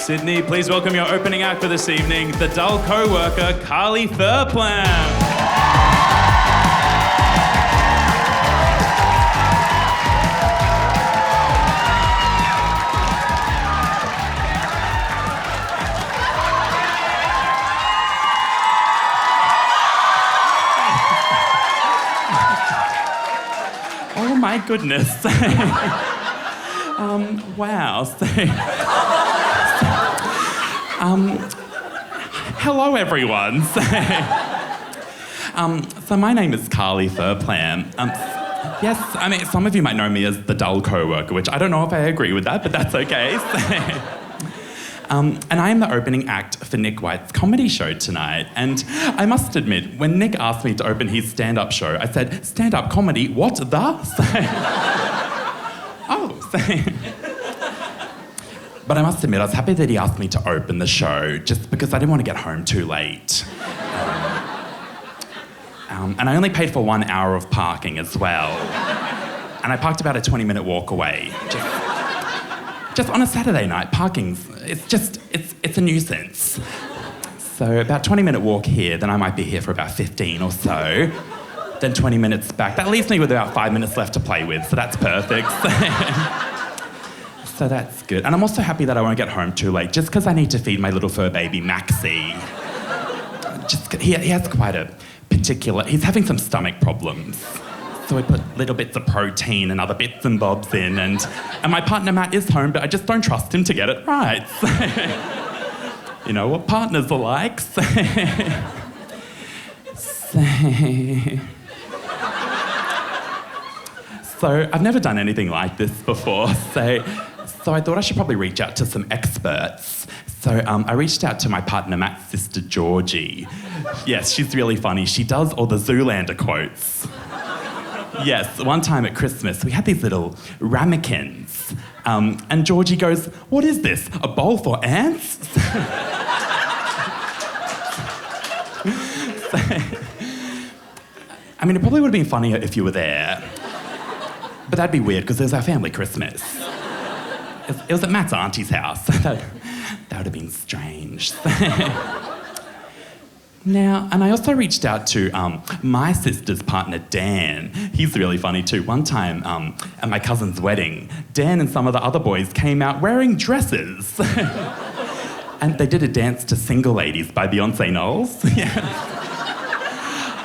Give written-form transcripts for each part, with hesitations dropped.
Sydney, please welcome your opening act for this evening, the dull co-worker, Carly Furplam. Oh my goodness. Wow. Hello everyone. So my name is Carly Furplam. Yes, I mean, some of you might know me as the dull co-worker, which I don't know if I agree with that, but that's okay. And I am the opening act for Nick White's comedy show tonight. And I must admit, when Nick asked me to open his stand-up show, I said, stand-up comedy? What the? But I must admit, I was happy that he asked me to open the show just because I didn't want to get home too late. And I only paid for 1 hour of parking as well. And I parked about a 20-minute walk away. Just on a Saturday night, it's a nuisance. So about 20-minute walk here, then I might be here for about 15 or so. Then 20 minutes back. That leaves me with about 5 minutes left to play with, so that's perfect. So that's good. And I'm also happy that I won't get home too late, just because I need to feed my little fur baby, Maxie. He has quite a particular... He's having some stomach problems. So I put little bits of protein and other bits and bobs in, and my partner Matt is home, but I just don't trust him to get it right. You know what partners are like. So I've never done anything like this before, so I thought I should probably reach out to some experts. So I reached out to my partner Matt's sister Georgie. Yes, she's really funny. She does all the Zoolander quotes. Yes, one time at Christmas, we had these little ramekins. And Georgie goes, "What is this, a bowl for ants?" I mean, it probably would have been funnier if you were there. But that'd be weird, because it was our family Christmas. It was at Matt's auntie's house. That would have been strange. Now, and I also reached out to my sister's partner, Dan. He's really funny too. One time at my cousin's wedding, Dan and some of the other boys came out wearing dresses. And they did a dance to Single Ladies by Beyonce Knowles. Yeah.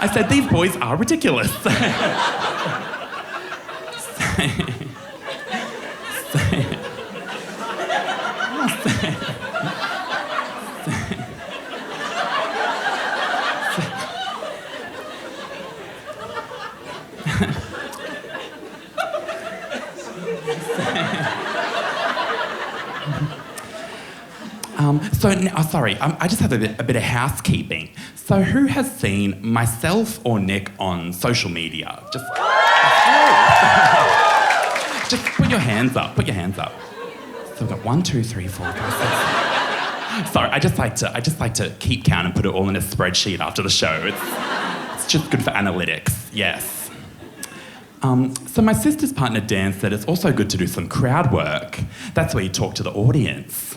I said, these boys are ridiculous. I just have a bit of housekeeping. So who has seen myself or Nick on social media? Just put your hands up, So we've got 1, 2, 3, 4, 5, 6. Sorry, I just like to keep count and put it all in a spreadsheet after the show. It's just good for analytics, yes. So my sister's partner Dan said it's also good to do some crowd work. That's where you talk to the audience.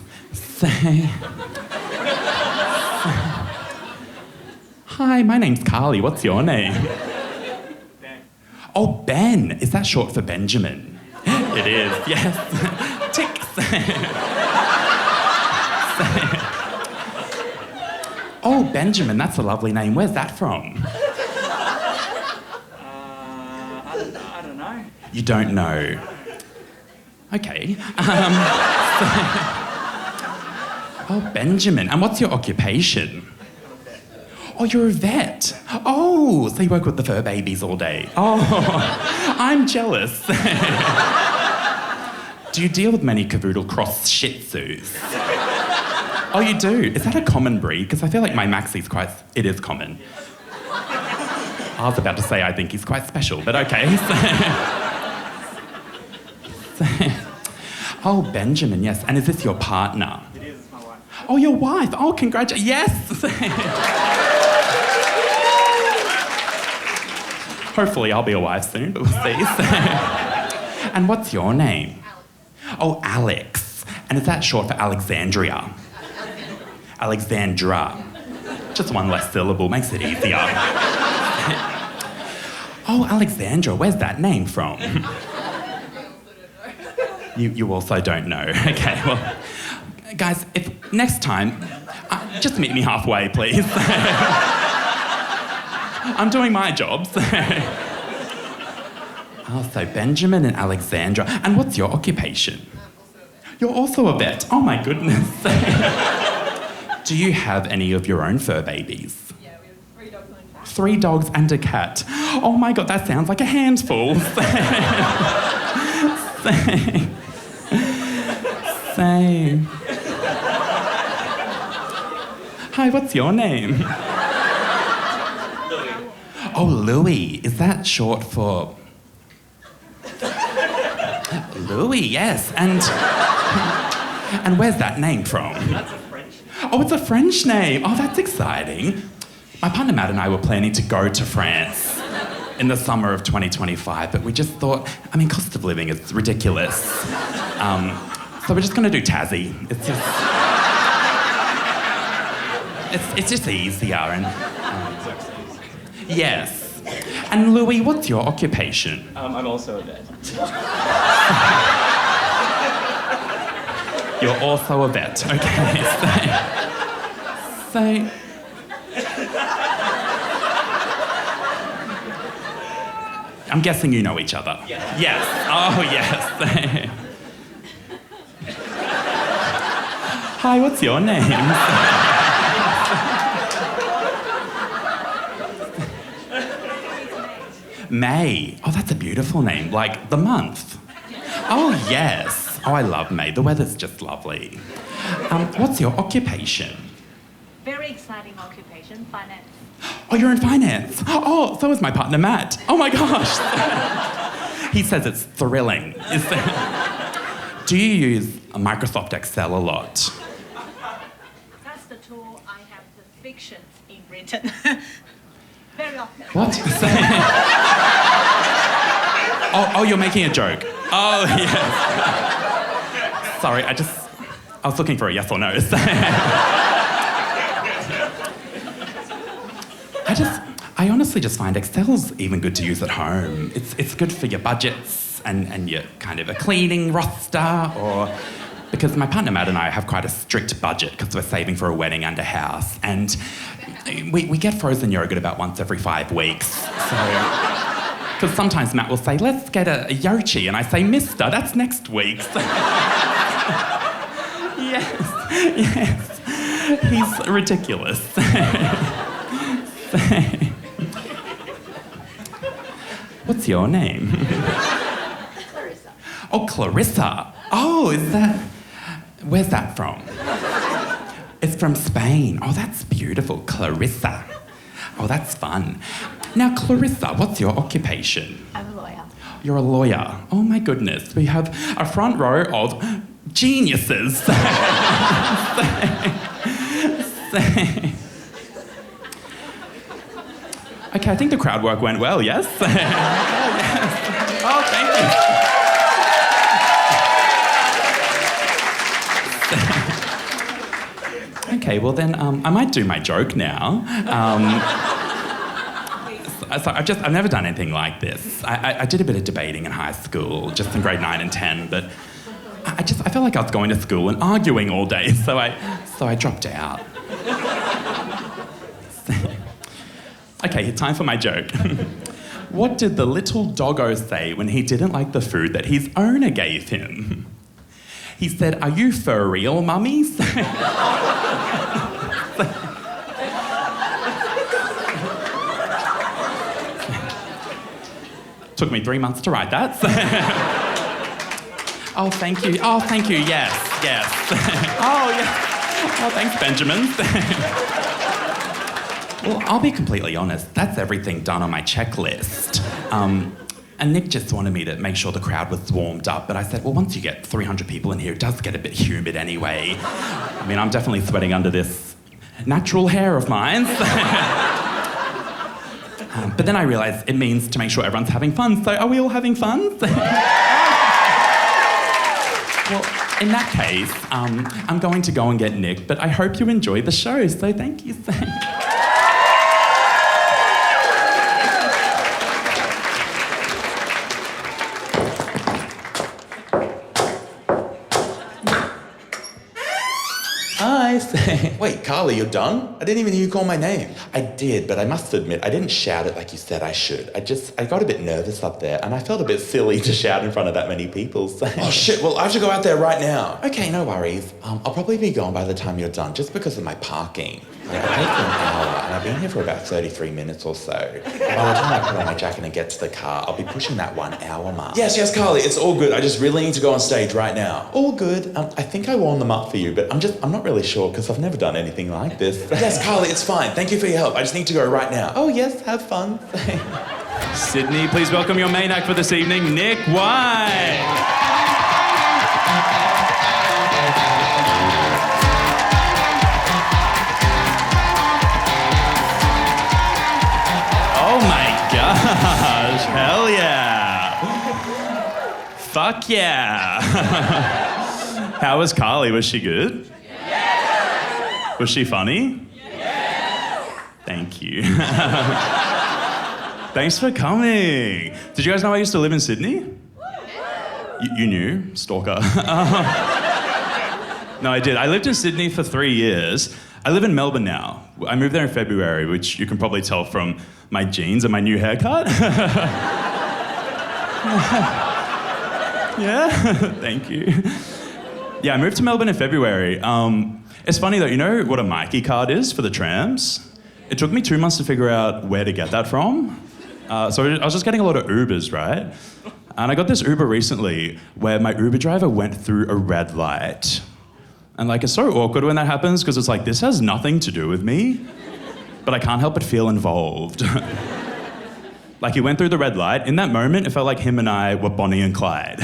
Hi, my name's Carly. What's your name? Ben. Oh, Ben. Is that short for Benjamin? It is, yes. Tick. Oh, Benjamin, that's a lovely name. Where's that from? I don't know. You don't know? Okay. Oh, Benjamin. And what's your occupation? Oh, you're a vet. Oh, so you work with the fur babies all day. Oh, I'm jealous. Do you deal with many cavoodle cross shih tzus? Oh, you do? Is that a common breed? Because I feel like my Maxie's it is common. I was about to say I think he's quite special, but okay. Oh, Benjamin, yes. And is this your partner? It is, it's my wife. Oh, your wife. Oh, congratulations. Yes. Hopefully I'll be a wife soon, but we'll see. And what's your name? Alex. Oh, Alex. And is that short for Alexandria? Alexandra. Just one less syllable, makes it easier. Oh, Alexandra, where's that name from? You also don't know. Okay, well, guys, if next time, just meet me halfway, please. I'm doing my job, so... Oh, so Benjamin and Alexandra. And what's your occupation? You're also a vet. Oh, my goodness. Do you have any of your own fur babies? Yeah, we have 3 dogs and a cat. 3 dogs and a cat. Oh, my God, that sounds like a handful. Same. Hi, what's your name? Oh, Louis. Is that short for... Louis, yes. And where's that name from? That's a French. Oh, it's a French name. Oh, that's exciting. My partner Matt and I were planning to go to France in the summer of 2025, but we just thought, cost of living is ridiculous. So we're just going to do Tassie. It's just easier and... Yes. And Louis, what's your occupation? I'm also a vet. You're also a vet. Okay. So I'm guessing you know each other. Yeah. Yes. Oh, yes. Hi, what's your name? May. Oh, that's a beautiful name. Like the month. Oh, yes. Oh, I love May. The weather's just lovely. What's your occupation? Very exciting occupation, finance. Oh, you're in finance. Oh, so is my partner Matt. Oh my gosh. He says it's thrilling. Do you use Microsoft Excel a lot? That's the tool I have the fiction in written. Very often. What? Oh, you're making a joke. Oh, yes. Sorry, I was looking for a yes or no. I honestly just find Excel's even good to use at home. It's good for your budgets and your kind of a cleaning roster, or because my partner Matt and I have quite a strict budget because we're saving for a wedding and a house, and we get frozen yogurt about once every 5 weeks. So, because sometimes Matt will say, let's get a Yochi, and I say, mister, that's next week. So, yes, he's ridiculous. What's your name? Clarissa. Oh, Clarissa. Oh, where's that from? It's from Spain. Oh, that's beautiful. Clarissa. Oh, that's fun. Now, Clarissa, what's your occupation? I'm a lawyer. You're a lawyer. Oh, my goodness. We have a front row of geniuses. Okay, I think the crowd work went well, yes? Oh, yes. Oh, thank you. Okay, well then, I might do my joke now. So I've never done anything like this. I did a bit of debating in high school, just in grade 9 and 10, but I felt like I was going to school and arguing all day, so I dropped out. Okay, time for my joke. What did the little doggo say when he didn't like the food that his owner gave him? He said, "Are you for real, mummies?" Took me 3 months to write that. Oh, thank you. Oh, thank you. Yes. Oh, yes. Oh, thanks, Benjamin. Well, I'll be completely honest. That's everything done on my checklist. And Nick just wanted me to make sure the crowd was warmed up, but I said, well, once you get 300 people in here, it does get a bit humid anyway. I'm definitely sweating under this natural hair of mine. But then I realised it means to make sure everyone's having fun. So are we all having fun? Well, In that case, I'm going to go and get Nick, but I hope you enjoy the show, so thank you so much. Hi. Wait, Carly, you're done? I didn't even hear you call my name. I did, but I must admit, I didn't shout it like you said I should. I got a bit nervous up there, and I felt a bit silly to shout in front of that many people, so... Oh shit, well I have to go out there right now. Okay, no worries. I'll probably be gone by the time you're done, just because of my parking. Like, I paid for an hour, and I've been here for about 33 minutes or so. By the time I put on my jacket and get to the car, I'll be pushing that 1 hour mark. Yes, Carly, it's all good. I just really need to go on stage right now. All good. I think I warmed them up for you, but I'm not really sure, because I've never done anything like this. Yes, Carly, it's fine. Thank you for your help. I just need to go right now. Oh, yes, have fun. Sydney, please welcome your main act for this evening, Nick White. Oh my gosh, hell yeah. Fuck yeah. How was Carly? Was she good? Yes. Was she funny? Yes. Thank you. Thanks for coming. Did you guys know I used to live in Sydney? You knew? Stalker. No, I did. I lived in Sydney for 3 years. I live in Melbourne now. I moved there in February, which you can probably tell from my jeans and my new haircut. Yeah, thank you. Yeah, I moved to Melbourne in February. It's funny though, you know what a Mikey card is for the trams? It took me 2 months to figure out where to get that from. So I was just getting a lot of Ubers, right? And I got this Uber recently where my Uber driver went through a red light. And like, it's so awkward when that happens because it's like, this has nothing to do with me, but I can't help but feel involved. Like he went through the red light. In that moment, it felt like him and I were Bonnie and Clyde.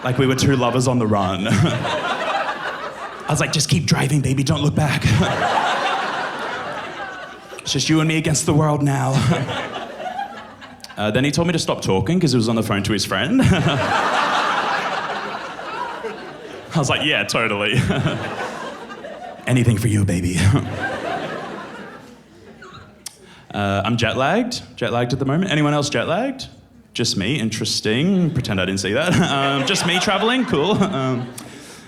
Like we were two lovers on the run. I was like, just keep driving, baby, don't look back. It's just you and me against the world now. Then he told me to stop talking because he was on the phone to his friend. I was like, yeah, totally. Anything for you, baby. I'm jet-lagged at the moment. Anyone else jet-lagged? Just me, interesting. Pretend I didn't see that. Just me traveling, cool.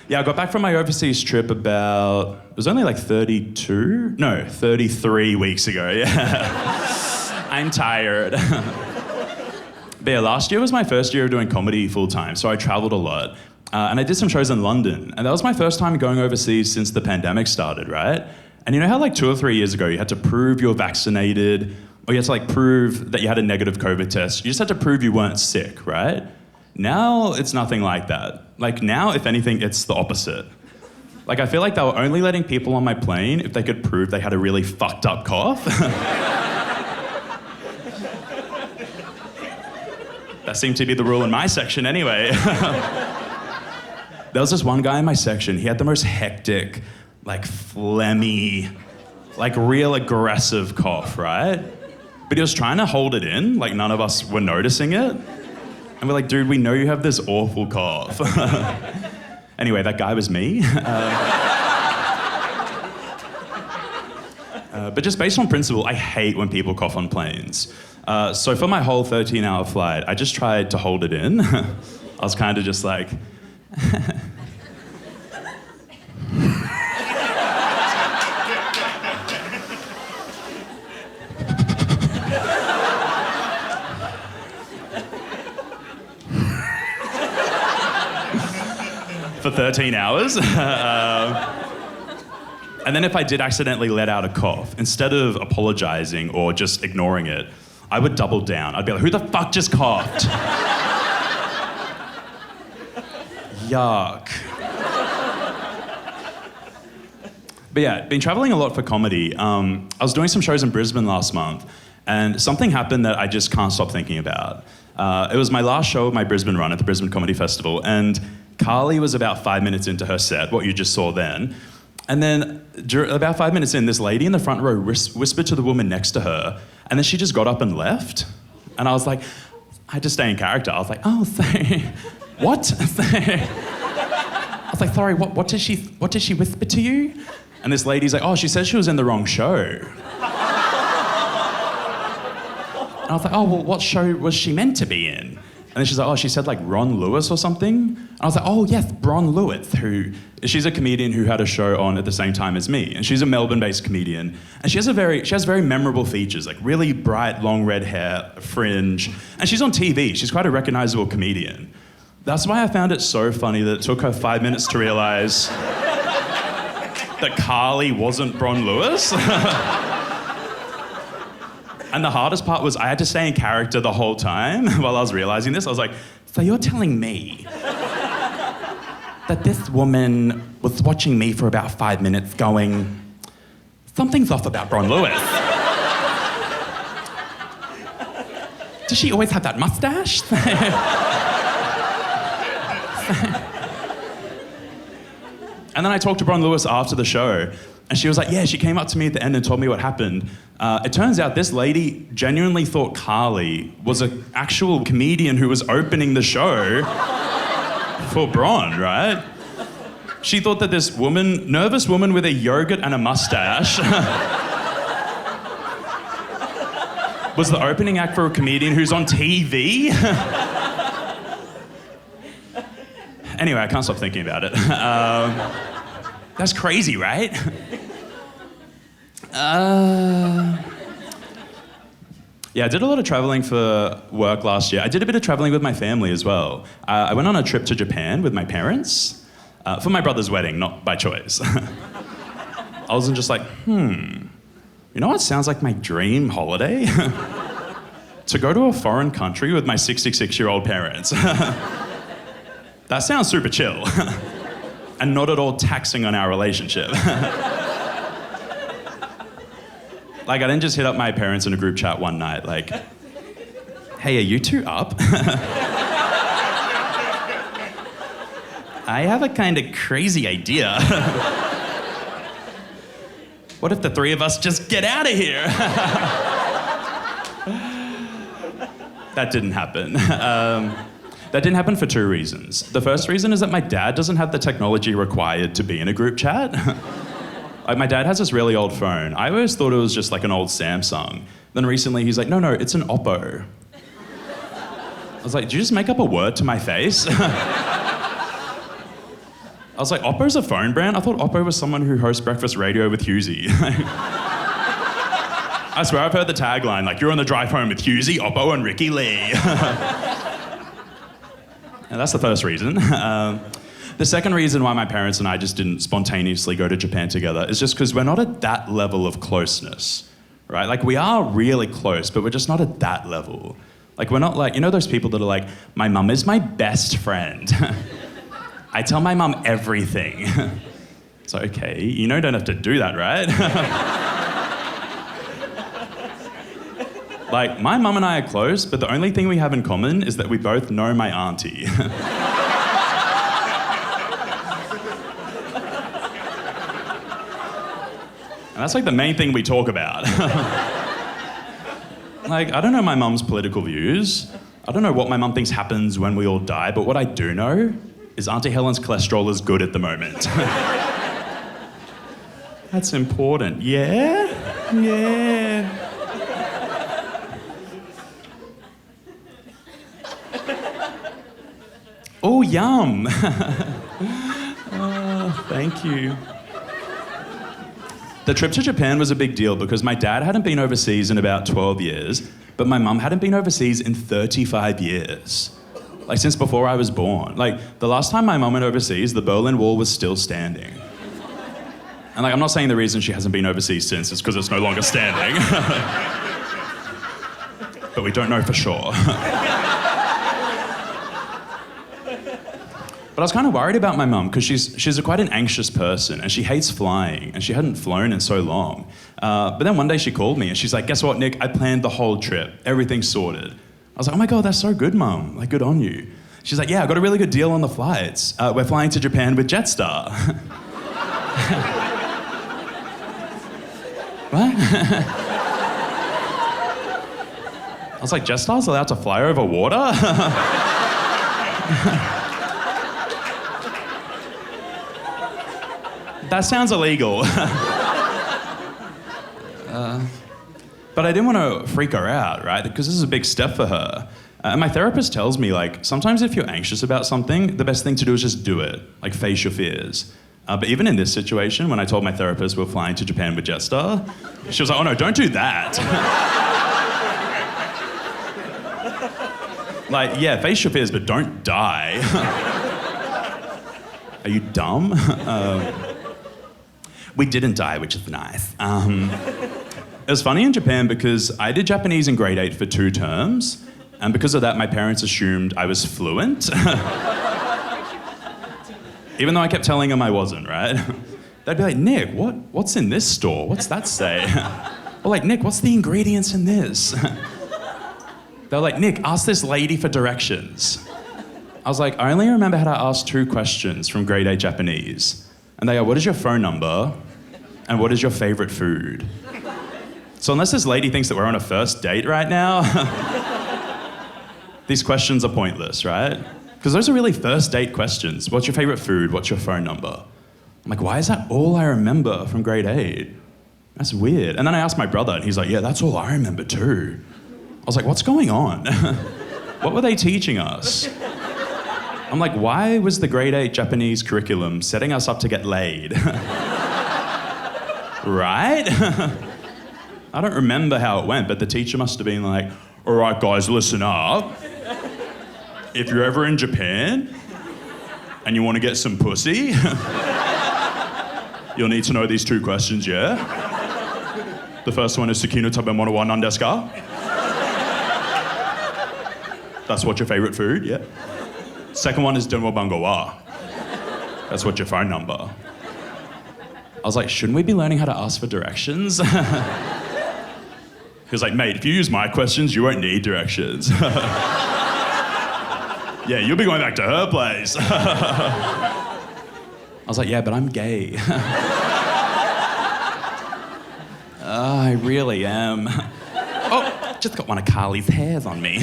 Yeah, I got back from my overseas trip about, it was only like 33 weeks ago, yeah. I'm tired. But yeah, last year was my first year of doing comedy full-time, so I traveled a lot. And I did some shows in London, and that was my first time going overseas since the pandemic started, right? And you know how like 2 or 3 years ago you had to prove you were vaccinated, or you had to like prove that you had a negative COVID test. You just had to prove you weren't sick, right? Now it's nothing like that. Like now, if anything, it's the opposite. Like I feel like they were only letting people on my plane if they could prove they had a really fucked up cough. That seemed to be the rule in my section anyway. There was this one guy in my section, he had the most hectic, like phlegmy, like real aggressive cough, right? But he was trying to hold it in, like none of us were noticing it. And we're like, dude, we know you have this awful cough. Anyway, that guy was me. But just based on principle, I hate when people cough on planes. So for my whole 13-hour flight, I just tried to hold it in. I was kind of just like... for 13 hours. And then if I did accidentally let out a cough, instead of apologizing or just ignoring it, I would double down. I'd be like, who the fuck just coughed? Yuck. But yeah, been traveling a lot for comedy. I was doing some shows in Brisbane last month, and something happened that I just can't stop thinking about. It was my last show of my Brisbane run at the Brisbane Comedy Festival, and Carly was about 5 minutes into her set, what you just saw then. And then about 5 minutes in, this lady in the front row whispered to the woman next to her, and then she just got up and left. And I was like, I had to stay in character. I was like, oh, sorry. What? was like, sorry, what did she whisper to you? And this lady's like, oh, she said she was in the wrong show. And I was like, oh, well, what show was she meant to be in? And then she's like, oh, she said like Ron Lewis or something. And I was like, oh yes, Bron Lewis, she's a comedian who had a show on at the same time as me. And she's a Melbourne-based comedian. And she has very memorable features, like really bright, long red hair, fringe. And she's on TV. She's quite a recognizable comedian. That's why I found it so funny that it took her 5 minutes to realize that Carly wasn't Bron Lewis. And the hardest part was I had to stay in character the whole time while I was realizing this. I was like, so you're telling me that this woman was watching me for about 5 minutes going, something's off about Bron Lewis. Does she always have that mustache? And then I talked to Bron Lewis after the show, and she was like, yeah, she came up to me at the end and told me what happened. It turns out this lady genuinely thought Carly was an actual comedian who was opening the show for Bron, right? She thought that this woman, nervous woman with a yogurt and a mustache, was the opening act for a comedian who's on TV. Anyway, I can't stop thinking about it. That's crazy, right? Yeah, I did a lot of traveling for work last year. I did a bit of traveling with my family as well. I went on a trip to Japan with my parents for my brother's wedding, not by choice. I wasn't just like, you know what sounds like my dream holiday? To go to a foreign country with my 66-year-old parents. That sounds super chill and not at all taxing on our relationship. Like, I didn't just hit up my parents in a group chat one night, like, hey, are you two up? I have a kind of crazy idea. What if the three of us just get out of here? That didn't happen. That didn't happen for two reasons. The first reason is that my dad doesn't have the technology required to be in a group chat. Like, my dad has this really old phone. I always thought it was just like an old Samsung. Then recently he's like, no, it's an Oppo. I was like, did you just make up a word to my face? I was like, Oppo's a phone brand? I thought Oppo was someone who hosts breakfast radio with Hughesy. I swear I've heard the tagline, like, you're on the drive home with Hughesy, Oppo, and Ricky Lee. And that's the first reason. The second reason why my parents and I just didn't spontaneously go to Japan together is just because we're not at that level of closeness, right? Like, we are really close, but we're just not at that level. Like, we're not like, you know those people that are like, my mum is my best friend. I tell my mum everything. It's like, okay, you know, don't have to do that, right? Like, my mum and I are close, but the only thing we have in common is that we both know my auntie. And that's like the main thing we talk about. Like, I don't know my mum's political views. I don't know what my mum thinks happens when we all die, but what I do know is Auntie Helen's cholesterol is good at the moment. That's important. Yeah? Yeah. Oh, yum. Oh, thank you. The trip to Japan was a big deal because my dad hadn't been overseas in about 12 years, but my mum hadn't been overseas in 35 years. Like, since before I was born. Like, the last time my mum went overseas, the Berlin Wall was still standing. And, like, I'm not saying the reason she hasn't been overseas since is because it's no longer standing. But we don't know for sure. But I was kind of worried about my mum because she's quite an anxious person and she hates flying and she hadn't flown in so long. But then one day she called me and she's like, guess what, Nick? I planned the whole trip. Everything's sorted. I was like, oh my God, that's so good, Mum. Like, good on you. She's like, yeah, I got a really good deal on the flights. We're flying to Japan with Jetstar. What? I was like, Jetstar's allowed to fly over water? That sounds illegal. But I didn't want to freak her out, right? Because this is a big step for her. And my therapist tells me, like, sometimes if you're anxious about something, the best thing to do is just do it. Like, face your fears. But even in this situation, when I told my therapist we're flying to Japan with Jetstar, she was like, oh no, don't do that. Like, yeah, face your fears, but don't die. Are you dumb? We didn't die, which is nice. It was funny in Japan because I did Japanese in grade 8 for 2 terms, and because of that, my parents assumed I was fluent. Even though I kept telling them I wasn't, right? They'd be like, Nick, what's in this store? What's that say? Or like, Nick, what's the ingredients in this? They're like, Nick, ask this lady for directions. I was like, I only remember how to ask 2 questions from grade 8 Japanese. And they go, what is your phone number? And what is your favorite food? So unless this lady thinks that we're on a first date right now, these questions are pointless, right? Because those are really first date questions. What's your favorite food? What's your phone number? I'm like, why is that all I remember from grade 8? That's weird. And then I asked my brother, and he's like, yeah, that's all I remember too. I was like, what's going on? What were they teaching us? I'm like, why was the grade 8 Japanese curriculum setting us up to get laid? Right? I don't remember how it went, but the teacher must have been like, all right, guys, listen up. If you're ever in Japan and you want to get some pussy, you'll need to know these 2 questions, yeah? The first one is, Tsukino tabemono wa nan desu ka? That's what your favorite food, yeah? Second one is, denwa bango wa? That's what your phone number. I was like, shouldn't we be learning how to ask for directions? He was like, mate, if you use my questions, you won't need directions. Yeah, you'll be going back to her place. I was like, yeah, but I'm gay. I really am. Oh, just got one of Carly's hairs on me.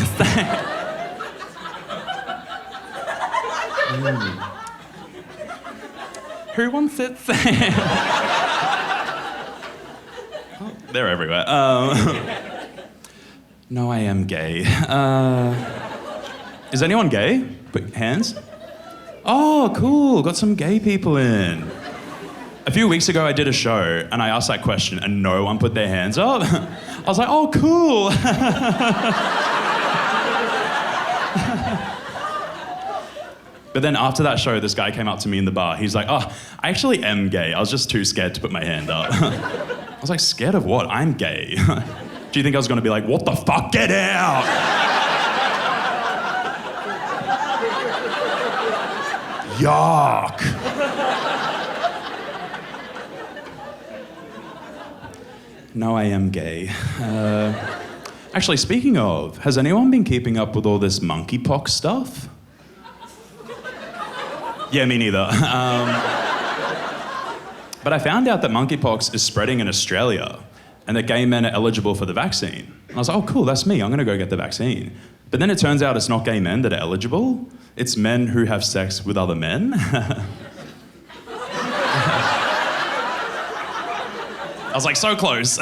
Who wants it? Oh, they're everywhere. No, I am gay. Is anyone gay? Put hands. Oh, cool. Got some gay people in. A few weeks ago, I did a show, and I asked that question, and no one put their hands up. I was like, oh, cool. But then after that show, this guy came up to me in the bar. He's like, oh, I actually am gay. I was just too scared to put my hand up. I was like, scared of what? I'm gay. Do you think I was going to be like, what the fuck? Get out! Yuck! No, I am gay. Actually, speaking of, has anyone been keeping up with all this monkeypox stuff? Yeah, me neither. But I found out that monkeypox is spreading in Australia and that gay men are eligible for the vaccine. And I was like, oh, cool, that's me. I'm going to go get the vaccine. But then it turns out it's not gay men that are eligible. It's men who have sex with other men. I was like, so close.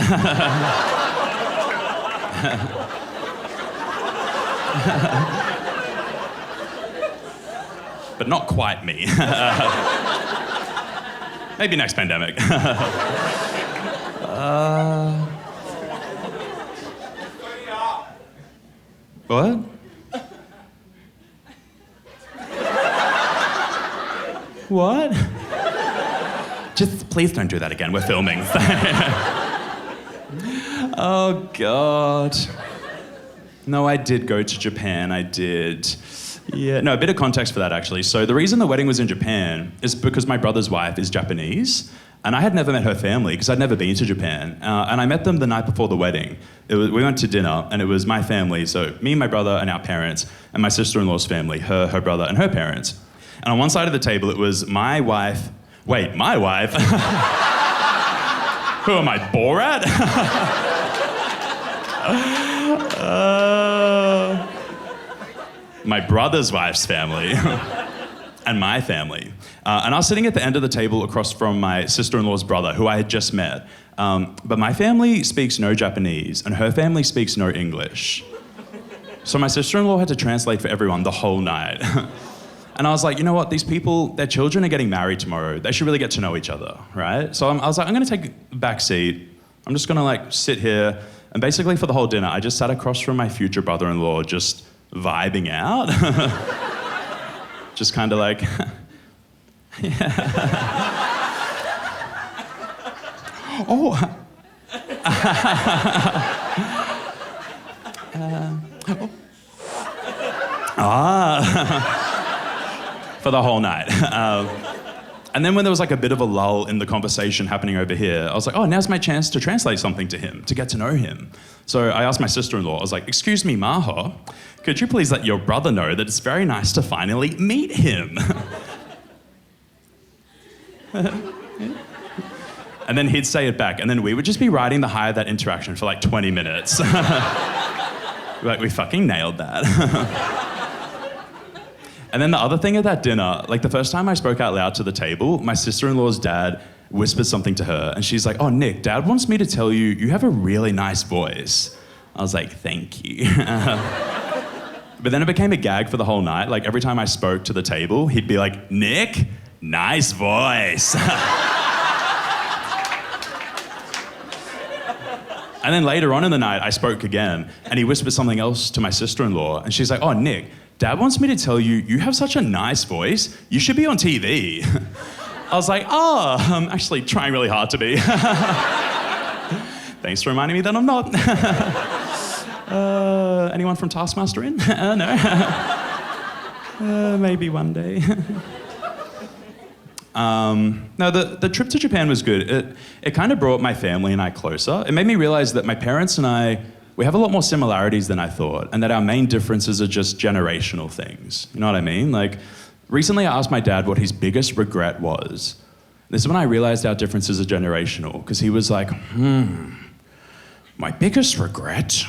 But not quite me. Maybe next pandemic. What? What? Just please don't do that again. We're filming. Oh, God. No, I did go to Japan. I did. Yeah, no, a bit of context for that, actually. So the reason the wedding was in Japan is because my brother's wife is Japanese, and I had never met her family because I'd never been to Japan. And I met them the night before the wedding. We went to dinner, and it was my family, so me, my brother, and our parents, and my sister-in-law's family, her brother, and her parents. And on one side of the table, it was my wife. Wait, my wife? Who am I, Borat? My brother's wife's family. and my family. And I was sitting at the end of the table across from my sister-in-law's brother, who I had just met. But my family speaks no Japanese, and her family speaks no English. So my sister-in-law had to translate for everyone the whole night. And I was like, you know what, these people, their children are getting married tomorrow. They should really get to know each other, right? So I was like, I'm gonna take a back seat. I'm just gonna like sit here. And basically for the whole dinner, I just sat across from my future brother-in-law, just vibing out. Just kind of like, oh. For the whole night. And then when there was like a bit of a lull in the conversation happening over here, I was like, oh, now's my chance to translate something to him, to get to know him. So I asked my sister-in-law, I was like, excuse me, Maho, could you please let your brother know that it's very nice to finally meet him? And then he'd say it back, and then we would just be riding the high of that interaction for like 20 minutes. Like, we fucking nailed that. And then the other thing at that dinner, like the first time I spoke out loud to the table, my sister-in-law's dad whispered something to her, and she's like, oh, Nick, Dad wants me to tell you, you have a really nice voice. I was like, thank you. But then it became a gag for the whole night. Like every time I spoke to the table, he'd be like, Nick, nice voice. And then later on in the night, I spoke again, and he whispered something else to my sister-in-law, and she's like, oh, Nick, Dad wants me to tell you, you have such a nice voice, you should be on TV. I was like, oh, I'm actually trying really hard to be. Thanks for reminding me that I'm not. Anyone from Taskmaster in? No. Maybe one day. No, the trip to Japan was good. It kind of brought my family and I closer. It made me realize that my parents and I, we have a lot more similarities than I thought, and that our main differences are just generational things. You know what I mean? Like, recently I asked my dad what his biggest regret was. This is when I realized our differences are generational, because he was like, my biggest regret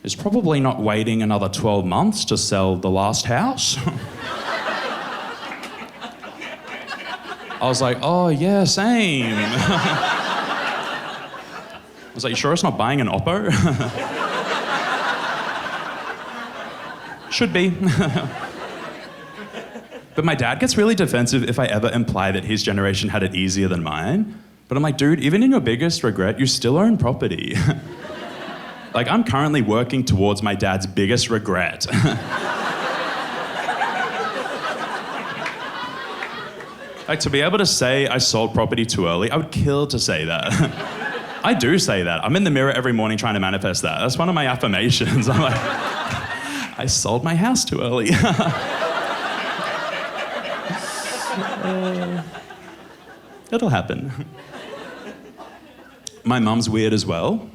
is probably not waiting another 12 months to sell the last house. I was like, oh yeah, same. I was like, you sure it's not buying an Oppo? Should be. But my dad gets really defensive if I ever imply that his generation had it easier than mine. But I'm like, dude, even in your biggest regret, you still own property. Like, I'm currently working towards my dad's biggest regret. Like, to be able to say I sold property too early, I would kill to say that. I do say that. I'm in the mirror every morning trying to manifest that. That's one of my affirmations. I'm like, I sold my house too early. It'll happen. My mum's weird as well.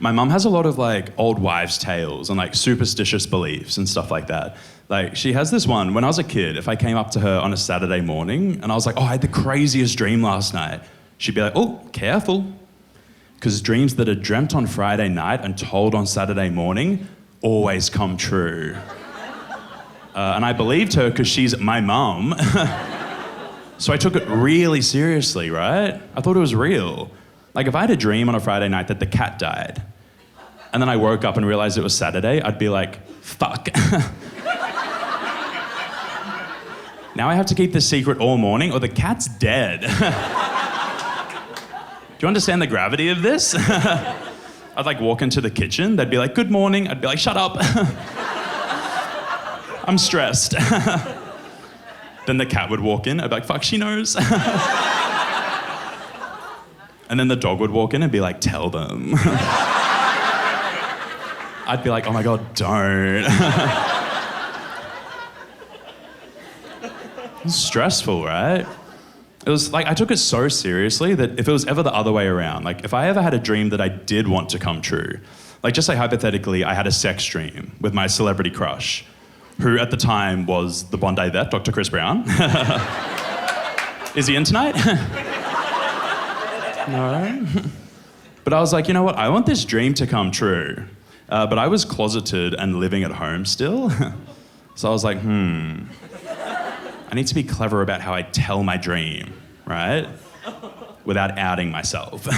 My mum has a lot of like old wives' tales and like superstitious beliefs and stuff like that. Like, she has this one, when I was a kid, if I came up to her on a Saturday morning and I was like, oh, I had the craziest dream last night, she'd be like, oh, careful. Because dreams that are dreamt on Friday night and told on Saturday morning always come true. And I believed her because she's my mum. So I took it really seriously, right? I thought it was real. Like, if I had a dream on a Friday night that the cat died, and then I woke up and realized it was Saturday, I'd be like, fuck. Now I have to keep this secret all morning, or the cat's dead. Do you understand the gravity of this? I'd like walk into the kitchen, they'd be like, good morning. I'd be like, shut up. I'm stressed. Then the cat would walk in, I'd be like, fuck, she knows. And then the dog would walk in and be like, tell them. I'd be like, oh my God, don't. It's stressful, right? It was like, I took it so seriously that if it was ever the other way around, like if I ever had a dream that I did want to come true, like just say hypothetically, I had a sex dream with my celebrity crush, who at the time was the Bondi vet, Dr. Chris Brown. Is he in tonight? No. But I was like, you know what? I want this dream to come true. But I was closeted and living at home still. So I was like, I need to be clever about how I tell my dream, right? Without outing myself.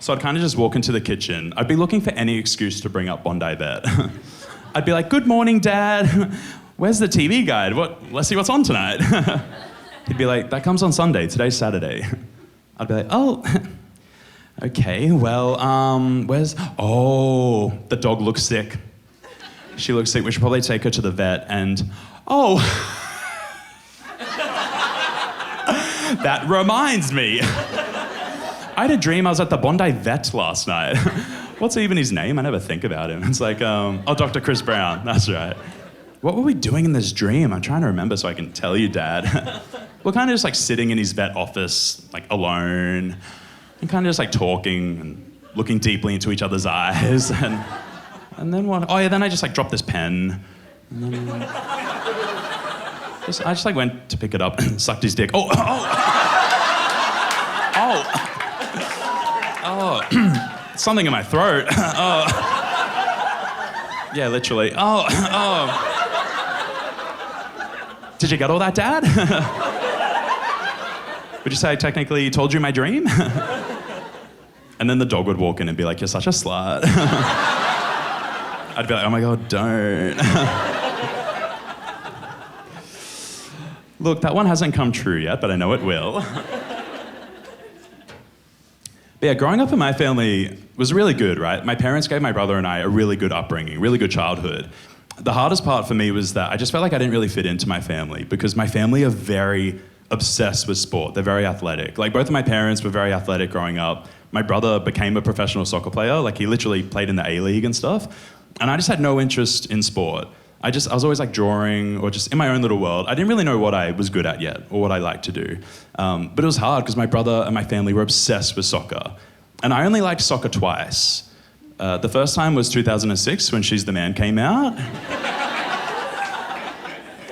So I'd kind of just walk into the kitchen. I'd be looking for any excuse to bring up Bondi Vet. I'd be like, good morning, Dad. Where's the TV guide? Let's see what's on tonight. He'd be like, that comes on Sunday. Today's Saturday. I'd be like, oh, okay, well, the dog looks sick. She looks sick. We should probably take her to the vet. And, that reminds me. I had a dream I was at the Bondi Vet last night. What's even his name? I never think about him. It's like, Dr. Chris Brown. That's right. What were we doing in this dream? I'm trying to remember so I can tell you, Dad. We're kind of just like sitting in his vet office, like alone, and kind of just like talking and looking deeply into each other's eyes. And then what? Oh yeah, then I just like dropped this pen. And then I just like went to pick it up and sucked his dick. Something in my throat. Yeah, literally. Did you get all that, Dad? Would you say I technically told you my dream? And then the dog would walk in and be like, you're such a slut. I'd be like, oh my God, don't. Look, that one hasn't come true yet, but I know it will. But yeah, growing up in my family was really good, right? My parents gave my brother and I a really good upbringing, really good childhood. The hardest part for me was that I just felt like I didn't really fit into my family because my family are very obsessed with sport. They're very athletic. Like, both of my parents were very athletic growing up. My brother became a professional soccer player. Like, he literally played in the A-League and stuff. And I just had no interest in sport. I was always like drawing or just in my own little world. I didn't really know what I was good at yet or what I liked to do. But it was hard because my brother and my family were obsessed with soccer. And I only liked soccer twice. The first time was 2006 when She's the Man came out.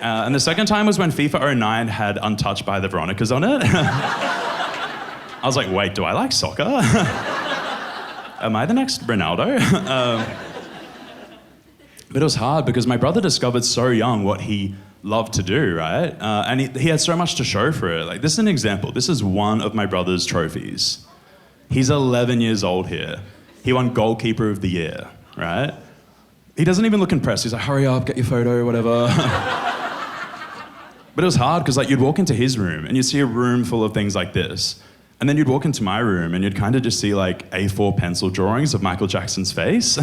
And the second time was when FIFA 09 had Untouched by the Veronicas on it. I was like, wait, do I like soccer? Am I the next Ronaldo? But it was hard because my brother discovered so young what he loved to do, right? And he had so much to show for it. Like, this is an example. This is one of my brother's trophies. He's 11 years old here. He won Goalkeeper of the Year, right? He doesn't even look impressed. He's like, hurry up, get your photo, whatever. But it was hard because like you'd walk into his room and you'd see a room full of things like this. And then you'd walk into my room and you'd kind of just see like A4 pencil drawings of Michael Jackson's face.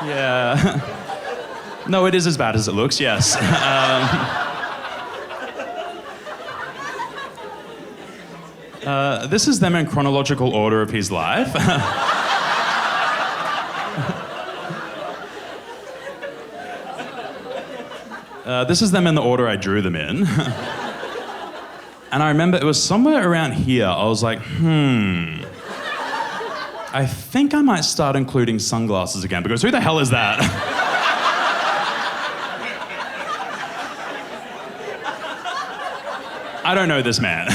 Yeah. No, it is as bad as it looks, yes. This is them in chronological order of his life. This is them in the order I drew them in. And I remember it was somewhere around here, I was like, I think I might start including sunglasses again, because who the hell is that? I don't know this man.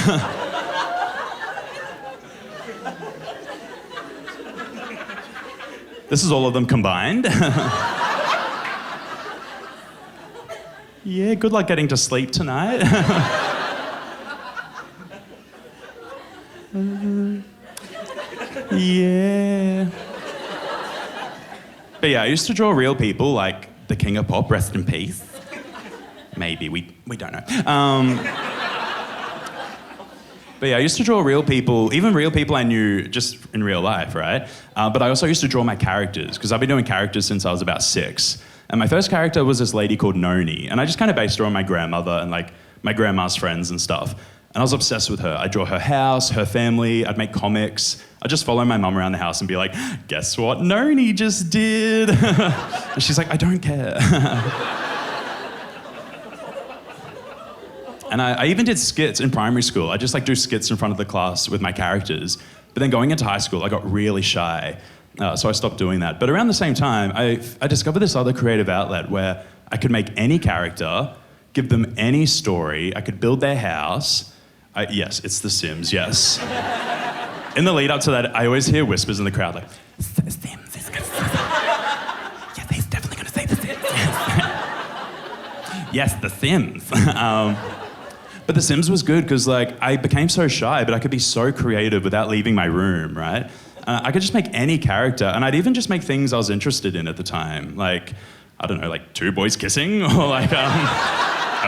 This is all of them combined. Yeah, good luck getting to sleep tonight. Yeah. But yeah, I used to draw real people like the King of Pop, rest in peace. Maybe, we don't know. But yeah, I used to draw real people, even real people I knew just in real life, right? But I also used to draw my characters, because I've been doing characters since I was about 6. And my first character was this lady called Noni, and I just kind of based her on my grandmother and like my grandma's friends and stuff. And I was obsessed with her. I'd draw her house, her family, I'd make comics. I'd just follow my mum around the house and be like, guess what Noni just did? And she's like, I don't care. And I even did skits in primary school. I just like do skits in front of the class with my characters. But then going into high school, I got really shy. So I stopped doing that. But around the same time, I discovered this other creative outlet where I could make any character, give them any story. I could build their house. Yes, it's The Sims, yes. In the lead up to that, I always hear whispers in the crowd like, Sims is gonna say yeah, he's definitely gonna say The Sims. Yes, The Sims. But The Sims was good because like I became so shy, but I could be so creative without leaving my room, right? I could just make any character, and I'd even just make things I was interested in at the time, like, I don't know, like two boys kissing, or like, I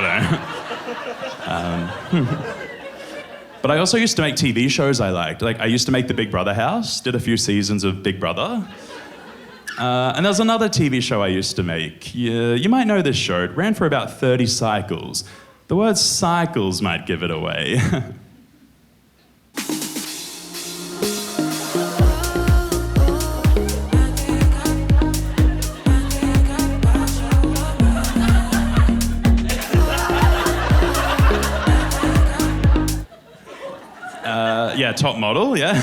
don't know. But I also used to make TV shows I liked. Like, I used to make The Big Brother House, did a few seasons of Big Brother. And there was another TV show I used to make. You might know this show. It ran for about 30 cycles. The word cycles might give it away. Yeah, top model, yeah.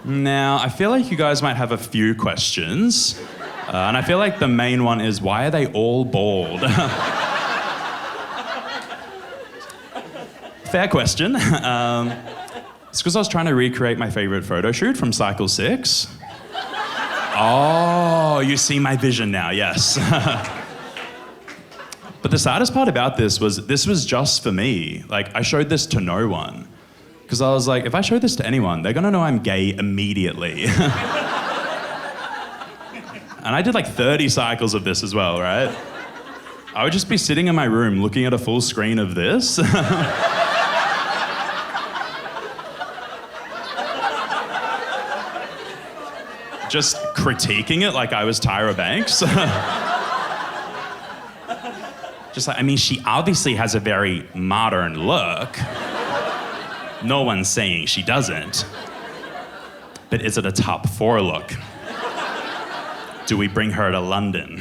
Now, I feel like you guys might have a few questions. And I feel like the main one is, why are they all bald? Fair question. It's because I was trying to recreate my favorite photo shoot from Cycle 6. Oh, you see my vision now, yes. But the saddest part about this was just for me. Like, I showed this to no one. Because I was like, if I show this to anyone, they're gonna know I'm gay immediately. And I did like 30 cycles of this as well, right? I would just be sitting in my room looking at a full screen of this. Just critiquing it like I was Tyra Banks. Just like, I mean, she obviously has a very modern look. No one's saying she doesn't. But is it a top 4 look? Do we bring her to London?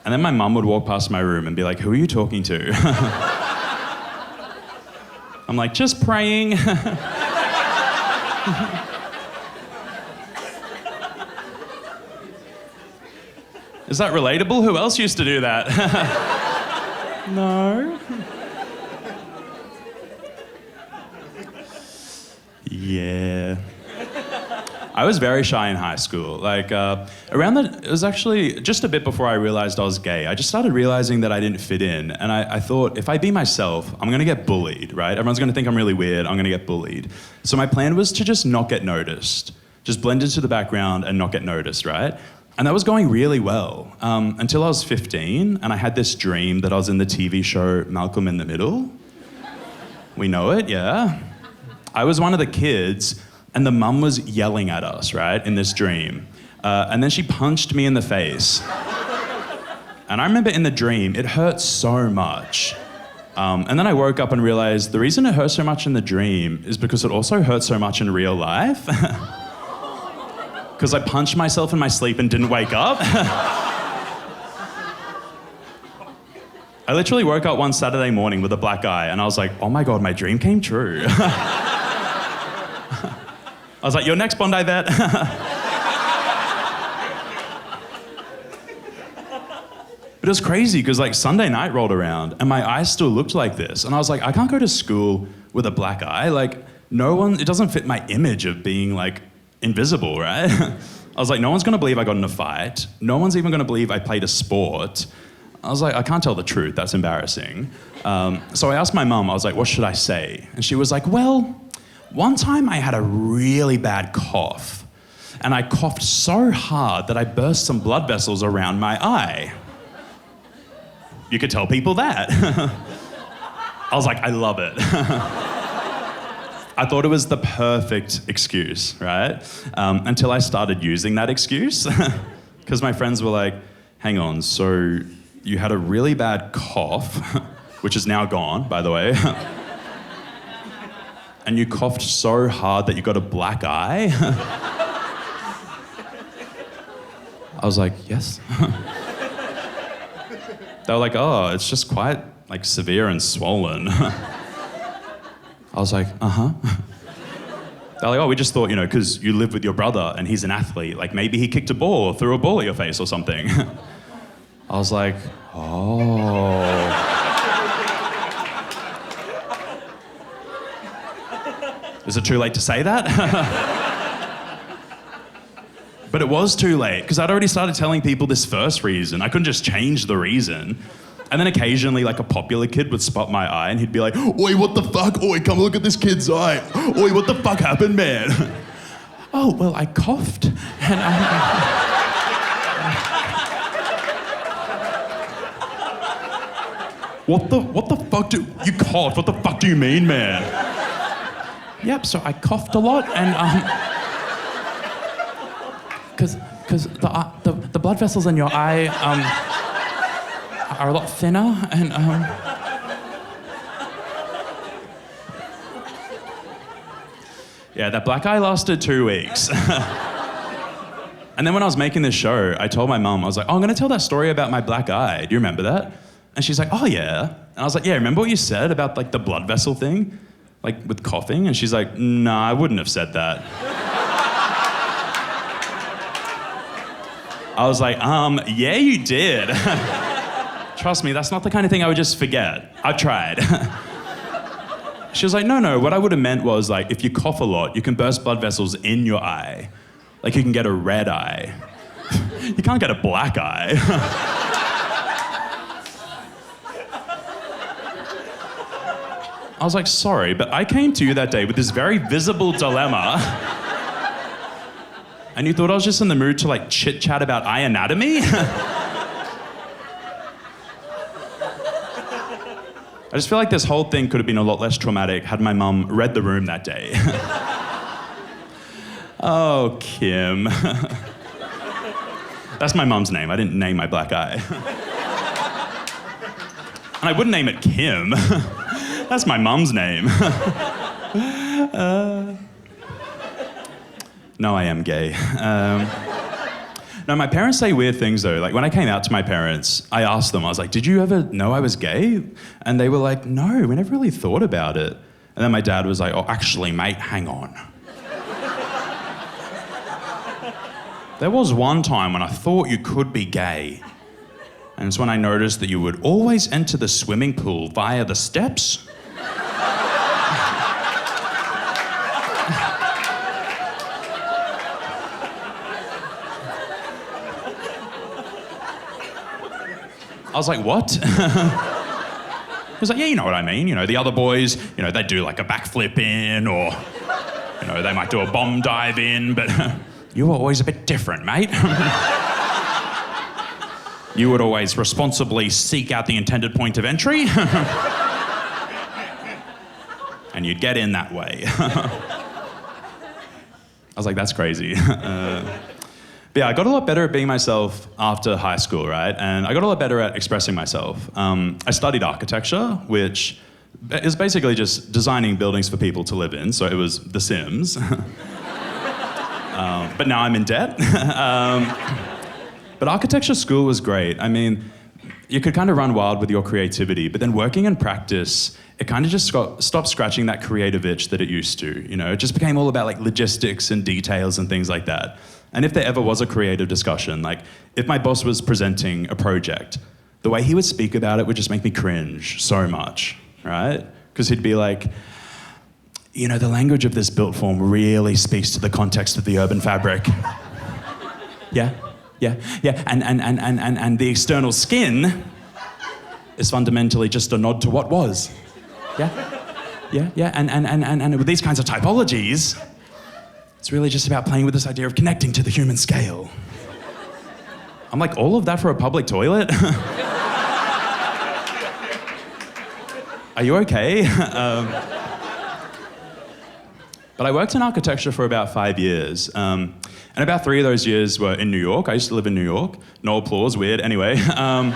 And then my mum would walk past my room and be like, who are you talking to? I'm like, just praying. Is that relatable? Who else used to do that? No. Yeah. I was very shy in high school. Like, it was actually just a bit before I realized I was gay. I just started realizing that I didn't fit in. And I thought, if I be myself, I'm gonna get bullied, right? Everyone's gonna think I'm really weird, I'm gonna get bullied. So my plan was to just not get noticed. Just blend into the background and not get noticed, right? And that was going really well, until I was 15, and I had this dream that I was in the TV show Malcolm in the Middle. We know it, yeah? I was one of the kids, and the mum was yelling at us, right, in this dream. And then she punched me in the face. And I remember in the dream, it hurt so much. And then I woke up and realized the reason it hurt so much in the dream is because it also hurt so much in real life. Because I punched myself in my sleep and didn't wake up. I literally woke up one Saturday morning with a black eye, and I was like, oh my God, my dream came true. I was like, you're next, Bondi vet. But it was crazy, because like Sunday night rolled around, and my eye still looked like this. And I was like, I can't go to school with a black eye. Like, it doesn't fit my image of being like invisible, right? I was like, no one's gonna believe I got in a fight. No one's even gonna believe I played a sport. I was like, I can't tell the truth, that's embarrassing. So I asked my mum, I was like, what should I say? And she was like, well, one time I had a really bad cough, and I coughed so hard that I burst some blood vessels around my eye. You could tell people that. I was like, I love it. I thought it was the perfect excuse, right? Until I started using that excuse. Because my friends were like, hang on, so you had a really bad cough, which is now gone, by the way. And you coughed so hard that you got a black eye? I was like, yes. They were like, oh, it's just quite like severe and swollen. I was like, uh-huh. They're like, oh, we just thought, because you live with your brother and he's an athlete, like maybe he kicked a ball or threw a ball at your face or something. I was like, oh. Is it too late to say that? But it was too late, because I'd already started telling people this first reason. I couldn't just change the reason. And then occasionally, like, a popular kid would spot my eye and he'd be like, oi, what the fuck? Oi, come look at this kid's eye. Oi, what the fuck happened, man? Oh, well, I coughed. And What the fuck you coughed? What the fuck do you mean, man? Yep, so I coughed a lot and, because the blood vessels in your eye, are a lot thinner and, Yeah, that black eye lasted 2 weeks. And then when I was making this show, I told my mum, I was like, oh, I'm gonna tell that story about my black eye. Do you remember that? And she's like, oh yeah. And I was like, yeah, remember what you said about like the blood vessel thing? Like with coughing? And she's like, nah, I wouldn't have said that. I was like, yeah, you did. Trust me, that's not the kind of thing I would just forget. I've tried. She was like, no, what I would have meant was like, if you cough a lot, you can burst blood vessels in your eye. Like you can get a red eye. You can't get a black eye. I was like, sorry, but I came to you that day with this very visible dilemma. And you thought I was just in the mood to like chit-chat about eye anatomy? I just feel like this whole thing could have been a lot less traumatic had my mum read the room that day. Oh, Kim. That's my mum's name. I didn't name my black eye. And I wouldn't name it Kim. That's my mum's name. No, I am gay. No, my parents say weird things though. Like when I came out to my parents, I asked them, I was like, did you ever know I was gay? And they were like, no, we never really thought about it. And then my dad was like, oh, actually, mate, hang on. There was one time when I thought you could be gay. And it's when I noticed that you would always enter the swimming pool via the steps. I was like, what? He was like, yeah, you know what I mean. The other boys, they do like a backflip in or, they might do a bomb dive in, but you were always a bit different, mate. You would always responsibly seek out the intended point of entry. And you'd get in that way. I was like, that's crazy. But yeah, I got a lot better at being myself after high school, right? And I got a lot better at expressing myself. I studied architecture, which is basically just designing buildings for people to live in. So it was The Sims. But now I'm in debt. But architecture school was great. I mean, you could kind of run wild with your creativity, but then working in practice, it kind of just stopped scratching that creative itch that it used to. It just became all about like logistics and details and things like that. And if there ever was a creative discussion, like if my boss was presenting a project, the way he would speak about it would just make me cringe so much, right? Because he'd be like, the language of this built form really speaks to the context of the urban fabric. Yeah. And the external skin is fundamentally just a nod to what was. Yeah. And with these kinds of typologies, it's really just about playing with this idea of connecting to the human scale. I'm like, all of that for a public toilet? Are you okay? But I worked in architecture for about 5 years. And about 3 of those years were in New York. I used to live in New York. No applause, weird, anyway. But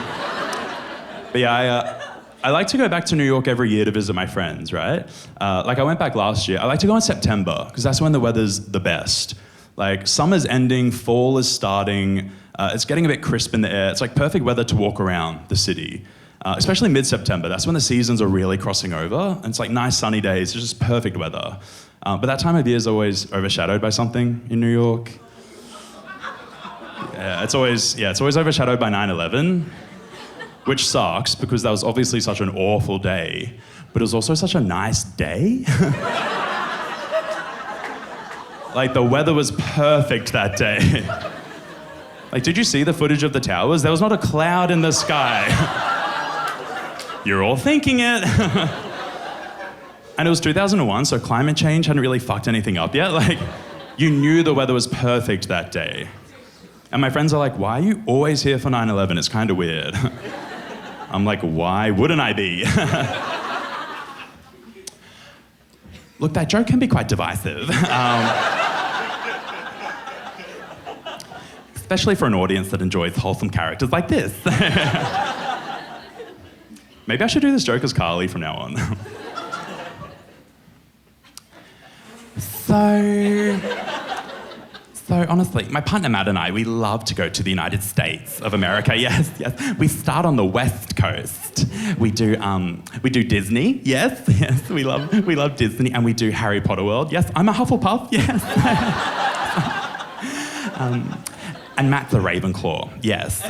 yeah, I like to go back to New York every year to visit my friends, right? Like I went back last year. I like to go in September, because that's when the weather's the best. Like summer's ending, fall is starting, it's getting a bit crisp in the air. It's like perfect weather to walk around the city. especially mid-September. That's when the seasons are really crossing over. And it's like nice sunny days, it's just perfect weather. But that time of year is always overshadowed by something in New York. Yeah, it's always overshadowed by 9/11, which sucks because that was obviously such an awful day, but it was also such a nice day. Like, the weather was perfect that day. Like, did you see the footage of the towers? There was not a cloud in the sky. You're all thinking it. And it was 2001, so climate change hadn't really fucked anything up yet. Like, you knew the weather was perfect that day. And my friends are like, why are you always here for 9/11? It's kind of weird. I'm like, why wouldn't I be? Look, that joke can be quite divisive. Especially for an audience that enjoys wholesome characters like this. Maybe I should do this joke as Carly from now on. So honestly, my partner Matt and I, we love to go to the United States of America. Yes. We start on the West Coast. We do Disney. Yes. We love Disney, and we do Harry Potter World. Yes, I'm a Hufflepuff. Yes. And Matt's a Ravenclaw. Yes.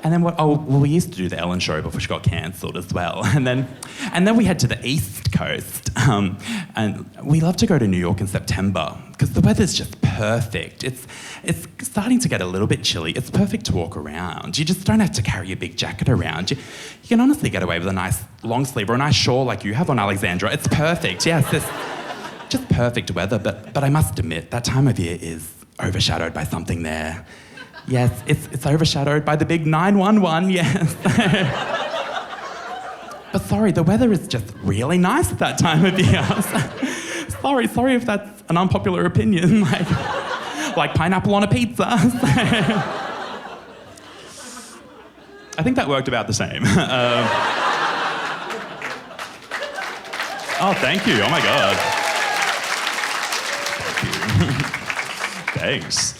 And then we used to do the Ellen Show before she got cancelled as well. And then we head to the East Coast. And we love to go to New York in September because the weather's just perfect. It's starting to get a little bit chilly. It's perfect to walk around. You just don't have to carry a big jacket around. You can honestly get away with a nice long sleeve or a nice shawl like you have on, Alexandra. It's perfect. Yes, it's just perfect weather. But I must admit, that time of year is overshadowed by something there. Yes, it's overshadowed by the big 911, yes. But sorry, the weather is just really nice at that time of year. Sorry if that's an unpopular opinion, like pineapple on a pizza. I think that worked about the same. Oh, thank you, oh my God. Thank you. Thanks.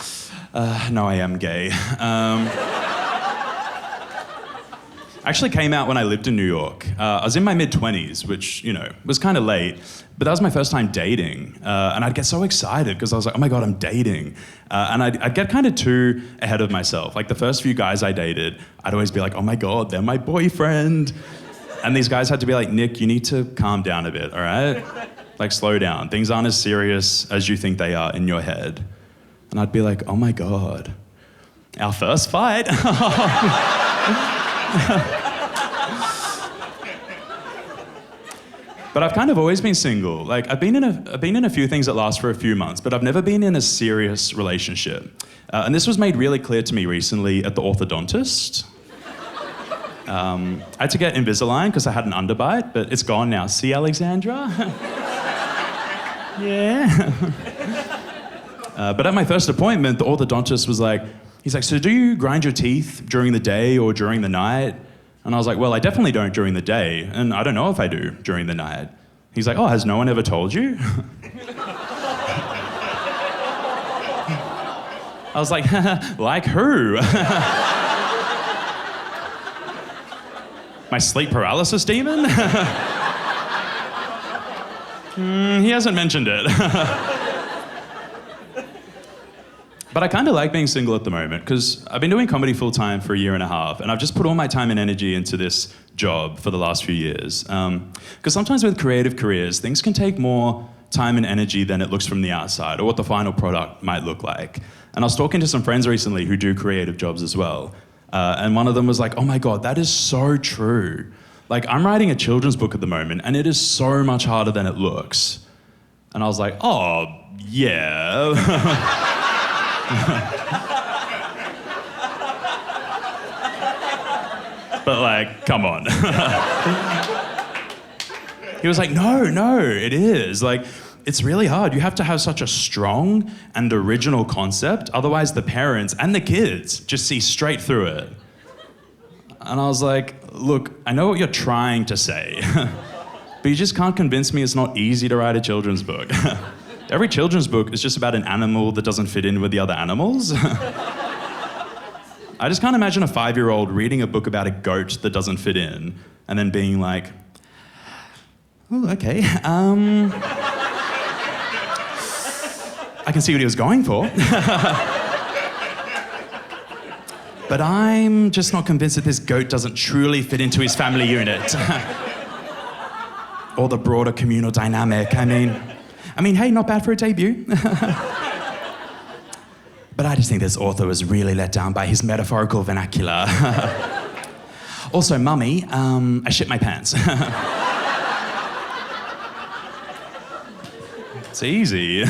No, I am gay. I actually came out when I lived in New York. I was in my mid-20s, which, was kind of late, but that was my first time dating. And I'd get so excited because I was like, oh my God, I'm dating. And I'd get kind of too ahead of myself. Like, the first few guys I dated, I'd always be like, oh my God, they're my boyfriend. And these guys had to be like, Nick, you need to calm down a bit, all right? Like, slow down. Things aren't as serious as you think they are in your head. And I'd be like, oh my God, our first fight. But I've kind of always been single. Like, I've been in a few things that last for a few months, but I've never been in a serious relationship. And this was made really clear to me recently at the orthodontist. I had to get Invisalign because I had an underbite, but it's gone now. See, Alexandra? Yeah. But at my first appointment, the orthodontist was like, he's like, so do you grind your teeth during the day or during the night? And I was like, well, I definitely don't during the day, and I don't know if I do during the night. He's like, oh, has no one ever told you? I was like, like who? My sleep paralysis demon? He hasn't mentioned it. But I kind of like being single at the moment because I've been doing comedy full-time for a year and a half, and I've just put all my time and energy into this job for the last few years. Because sometimes with creative careers, things can take more time and energy than it looks from the outside, or what the final product might look like. And I was talking to some friends recently who do creative jobs as well, and one of them was like, oh my God, that is so true. Like, I'm writing a children's book at the moment, and it is so much harder than it looks. And I was like, oh, yeah. But like, come on. He was like, no, it is. Like, it's really hard. You have to have such a strong and original concept, otherwise the parents and the kids just see straight through it. And I was like, look, I know what you're trying to say, but you just can't convince me it's not easy to write a children's book. Every children's book is just about an animal that doesn't fit in with the other animals. I just can't imagine a 5-year-old reading a book about a goat that doesn't fit in and then being like, oh, okay. I can see what he was going for. But I'm just not convinced that this goat doesn't truly fit into his family unit. Or the broader communal dynamic. I mean, hey, not bad for a debut. But I just think this author was really let down by his metaphorical vernacular. Also, mummy, I shit my pants. It's easy.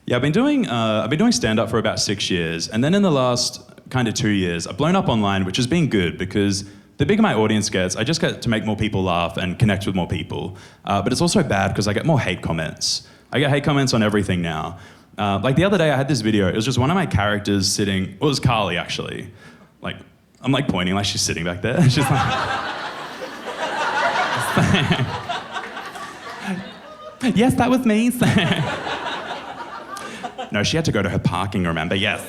Yeah, I've been doing stand-up for about 6 years, and then in the last kind of 2 years, I've blown up online, which has been good because the bigger my audience gets, I just get to make more people laugh and connect with more people. But it's also bad because I get more hate comments. I get hate comments on everything now. Like the other day, I had this video. It was just one of my characters sitting. Well, it was Carly actually. Like I'm like pointing like she's sitting back there. She's like. Yes, that was me. No, she had to go to her parking, remember? Yes.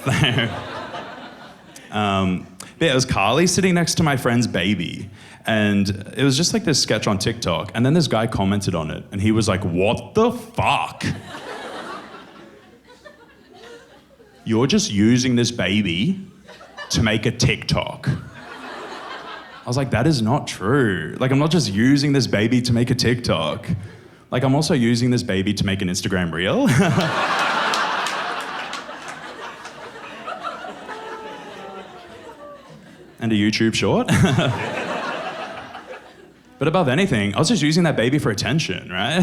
But it was Carly sitting next to my friend's baby. And it was just like this sketch on TikTok. And then this guy commented on it. And he was like, what the fuck? You're just using this baby to make a TikTok. I was like, that is not true. Like, I'm not just using this baby to make a TikTok. Like, I'm also using this baby to make an Instagram reel. And a YouTube short. But above anything, I was just using that baby for attention, right?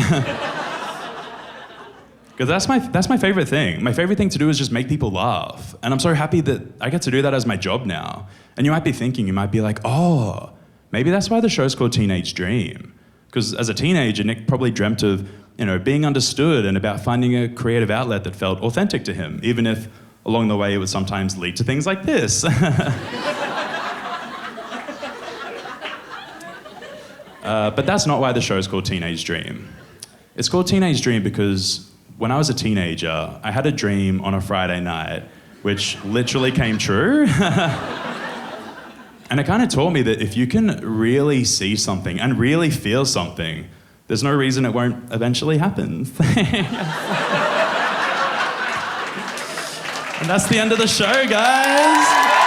Because that's my favorite thing. My favorite thing to do is just make people laugh. And I'm so happy that I get to do that as my job now. And you might be thinking, you might be like, oh, maybe that's why the show's called Teenage Dream. Because as a teenager, Nick probably dreamt of, being understood and about finding a creative outlet that felt authentic to him, even if along the way it would sometimes lead to things like this. But that's not why the show's called Teenage Dream. It's called Teenage Dream because when I was a teenager, I had a dream on a Friday night, which literally came true. And it kind of taught me that if you can really see something and really feel something, there's no reason it won't eventually happen. And that's the end of the show, guys.